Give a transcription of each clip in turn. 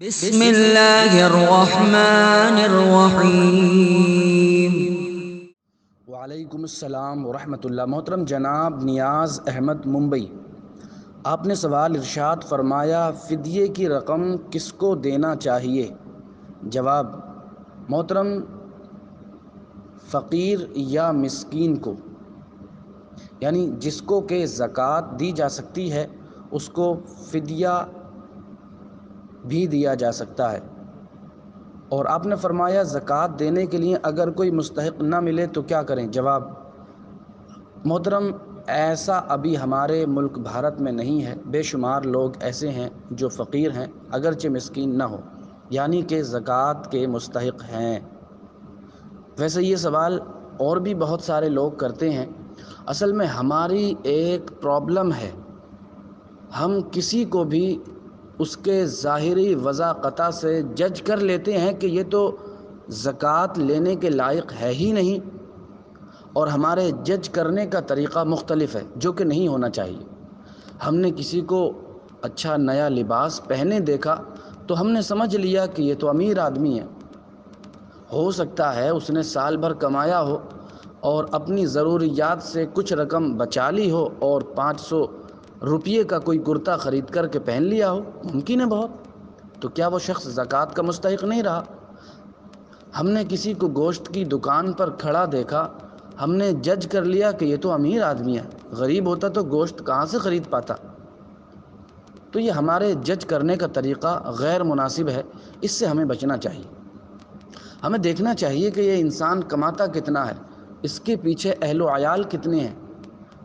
بسم اللہ الرحمن الرحیم۔ وعلیکم السلام ورحمۃ اللہ۔ محترم جناب نیاز احمد ممبئی، آپ نے سوال ارشاد فرمایا فدیے کی رقم کس کو دینا چاہیے؟ جواب: محترم، فقیر یا مسکین کو، یعنی جس کو کہ زکوٰۃ دی جا سکتی ہے اس کو فدیہ بھی دیا جا سکتا ہے۔ اور آپ نے فرمایا زکوٰۃ دینے کے لیے اگر کوئی مستحق نہ ملے تو کیا کریں؟ جواب: محترم، ایسا ابھی ہمارے ملک بھارت میں نہیں ہے۔ بے شمار لوگ ایسے ہیں جو فقیر ہیں اگرچہ مسکین نہ ہو، یعنی کہ زکوٰۃ کے مستحق ہیں۔ ویسے یہ سوال اور بھی بہت سارے لوگ کرتے ہیں۔ اصل میں ہماری ایک پرابلم ہے، ہم کسی کو بھی اس کے ظاہری وضاحت سے جج کر لیتے ہیں کہ یہ تو زکوٰۃ لینے کے لائق ہے ہی نہیں، اور ہمارے جج کرنے کا طریقہ مختلف ہے جو کہ نہیں ہونا چاہیے۔ ہم نے کسی کو اچھا نیا لباس پہنے دیکھا تو ہم نے سمجھ لیا کہ یہ تو امیر آدمی ہے۔ ہو سکتا ہے اس نے سال بھر کمایا ہو اور اپنی ضروریات سے کچھ رقم بچا لی ہو اور 500 روپیے کا کوئی کرتا خرید کر کے پہن لیا ہو، ممکن ہے بہت، تو کیا وہ شخص زکوٰۃ کا مستحق نہیں رہا؟ ہم نے کسی کو گوشت کی دکان پر کھڑا دیکھا، ہم نے جج کر لیا کہ یہ تو امیر آدمی ہے، غریب ہوتا تو گوشت کہاں سے خرید پاتا؟ تو یہ ہمارے جج کرنے کا طریقہ غیر مناسب ہے، اس سے ہمیں بچنا چاہیے۔ ہمیں دیکھنا چاہیے کہ یہ انسان کماتا کتنا ہے، اس کے پیچھے اہل و عیال کتنے ہیں،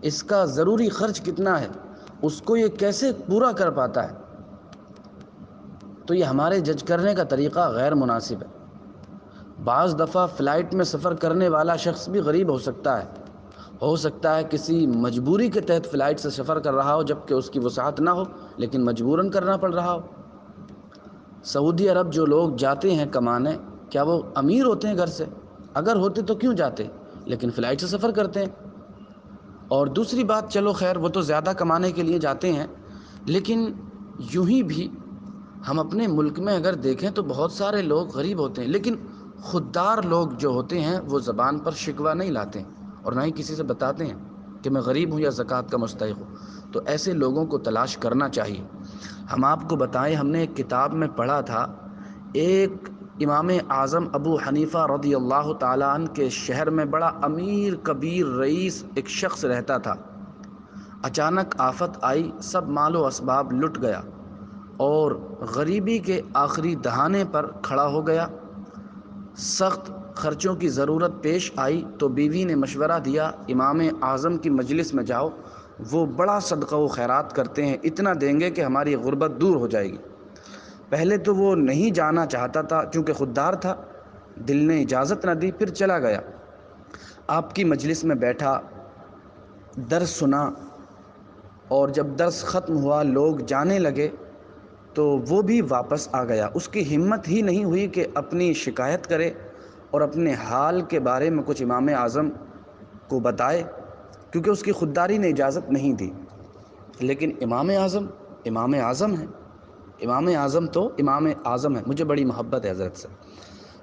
اس کا ضروری خرچ کتنا ہے، اس کو یہ کیسے پورا کر پاتا ہے۔ تو یہ ہمارے جج کرنے کا طریقہ غیر مناسب ہے۔ بعض دفعہ فلائٹ میں سفر کرنے والا شخص بھی غریب ہو سکتا ہے کسی مجبوری کے تحت فلائٹ سے سفر کر رہا ہو جبکہ اس کی وسعت نہ ہو، لیکن مجبوراً کرنا پڑ رہا ہو۔ سعودی عرب جو لوگ جاتے ہیں کمانے، کیا وہ امیر ہوتے ہیں گھر سے؟ اگر ہوتے تو کیوں جاتے؟ لیکن فلائٹ سے سفر کرتے ہیں۔ اور دوسری بات، چلو خیر، وہ تو زیادہ کمانے کے لیے جاتے ہیں، لیکن یوں ہی بھی ہم اپنے ملک میں اگر دیکھیں تو بہت سارے لوگ غریب ہوتے ہیں، لیکن خوددار لوگ جو ہوتے ہیں وہ زبان پر شکوہ نہیں لاتے اور نہ ہی کسی سے بتاتے ہیں کہ میں غریب ہوں یا زکوٰۃ کا مستحق ہوں۔ تو ایسے لوگوں کو تلاش کرنا چاہیے۔ ہم آپ کو بتائیں، ہم نے ایک کتاب میں پڑھا تھا، ایک امام اعظم ابو حنیفہ رضی اللہ تعالیٰ عنہ کے شہر میں بڑا امیر کبیر رئیس ایک شخص رہتا تھا۔ اچانک آفت آئی، سب مال و اسباب لٹ گیا اور غریبی کے آخری دہانے پر کھڑا ہو گیا۔ سخت خرچوں کی ضرورت پیش آئی تو بیوی نے مشورہ دیا، امام اعظم کی مجلس میں جاؤ، وہ بڑا صدقہ و خیرات کرتے ہیں، اتنا دیں گے کہ ہماری غربت دور ہو جائے گی۔ پہلے تو وہ نہیں جانا چاہتا تھا چونکہ خوددار تھا، دل نے اجازت نہ دی، پھر چلا گیا۔ آپ کی مجلس میں بیٹھا، درس سنا، اور جب درس ختم ہوا لوگ جانے لگے تو وہ بھی واپس آ گیا۔ اس کی ہمت ہی نہیں ہوئی کہ اپنی شکایت کرے اور اپنے حال کے بارے میں کچھ امام اعظم کو بتائے، کیونکہ اس کی خودداری نے اجازت نہیں دی۔ لیکن امام اعظم ہیں، امام اعظم تو امام اعظم ہے، مجھے بڑی محبت ہے حضرت سے۔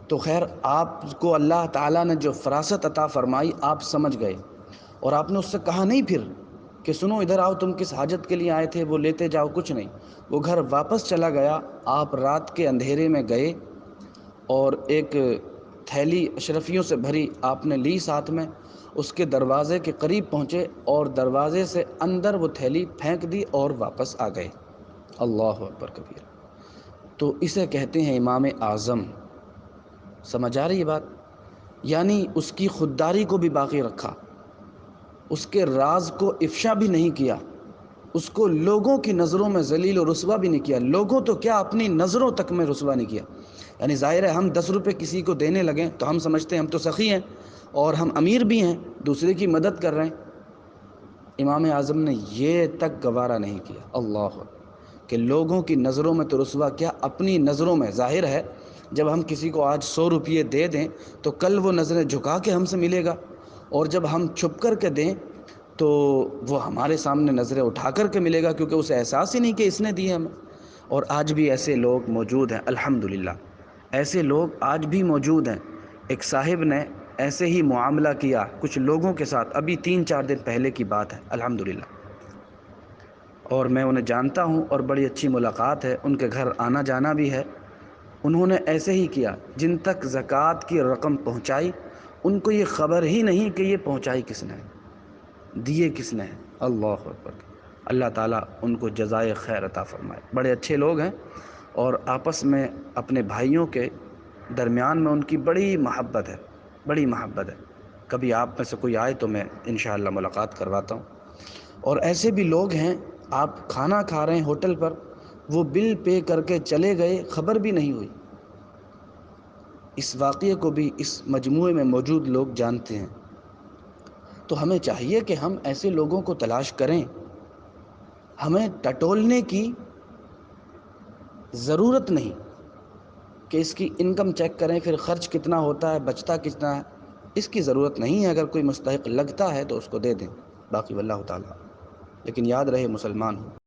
تو خیر، آپ کو اللہ تعالیٰ نے جو فراست عطا فرمائی آپ سمجھ گئے، اور آپ نے اس سے کہا نہیں پھر کہ سنو ادھر آؤ، تم کس حاجت کے لیے آئے تھے، وہ لیتے جاؤ، کچھ نہیں۔ وہ گھر واپس چلا گیا۔ آپ رات کے اندھیرے میں گئے اور ایک تھیلی اشرفیوں سے بھری آپ نے لی ساتھ میں، اس کے دروازے کے قریب پہنچے اور دروازے سے اندر وہ تھیلی پھینک دی اور واپس آ گئے۔ اللہ اکبر کبیر۔ تو اسے کہتے ہیں امام اعظم۔ سمجھ آ رہی ہے بات؟ یعنی اس کی خودداری کو بھی باقی رکھا، اس کے راز کو افشا بھی نہیں کیا، اس کو لوگوں کی نظروں میں ذلیل و رسوا بھی نہیں کیا، لوگوں تو کیا اپنی نظروں تک میں رسوا نہیں کیا۔ یعنی ظاہر ہے ہم 10 روپے کسی کو دینے لگیں تو ہم سمجھتے ہیں ہم تو سخی ہیں اور ہم امیر بھی ہیں، دوسرے کی مدد کر رہے ہیں۔ امام اعظم نے یہ تک گوارا نہیں کیا، اللہ، کہ لوگوں کی نظروں میں تو رسوا کیا، اپنی نظروں میں۔ ظاہر ہے جب ہم کسی کو آج 100 روپیے دے دیں تو کل وہ نظریں جھکا کے ہم سے ملے گا، اور جب ہم چھپ کر کے دیں تو وہ ہمارے سامنے نظریں اٹھا کر کے ملے گا، کیونکہ اسے احساس ہی نہیں کہ اس نے دی ہمیں۔ اور آج بھی ایسے لوگ موجود ہیں، الحمدللہ ایسے لوگ آج بھی موجود ہیں۔ ایک صاحب نے ایسے ہی معاملہ کیا کچھ لوگوں کے ساتھ، ابھی 3-4 دن پہلے کی بات ہے الحمدللہ، اور میں انہیں جانتا ہوں اور بڑی اچھی ملاقات ہے، ان کے گھر آنا جانا بھی ہے۔ انہوں نے ایسے ہی کیا، جن تک زکوٰۃ کی رقم پہنچائی ان کو یہ خبر ہی نہیں کہ یہ پہنچائی کس نے، دیے کس نے۔ اللہ اکبر، اللہ تعالیٰ ان کو جزائے خیر عطا فرمائے۔ بڑے اچھے لوگ ہیں، اور آپس میں اپنے بھائیوں کے درمیان میں ان کی بڑی محبت ہے، بڑی محبت ہے۔ کبھی آپ میں سے کوئی آئے تو میں انشاءاللہ ملاقات کرواتا ہوں۔ اور ایسے بھی لوگ ہیں، آپ کھانا کھا رہے ہیں ہوٹل پر، وہ بل پے کر کے چلے گئے، خبر بھی نہیں ہوئی۔ اس واقعے کو بھی اس مجموعے میں موجود لوگ جانتے ہیں۔ تو ہمیں چاہیے کہ ہم ایسے لوگوں کو تلاش کریں، ہمیں ٹٹولنے کی ضرورت نہیں کہ اس کی انکم چیک کریں پھر خرچ کتنا ہوتا ہے، بچتا کتنا ہے، اس کی ضرورت نہیں ہے۔ اگر کوئی مستحق لگتا ہے تو اس کو دے دیں، باقی واللہ تعالیٰ۔ لیکن یاد رہے مسلمان ہوں۔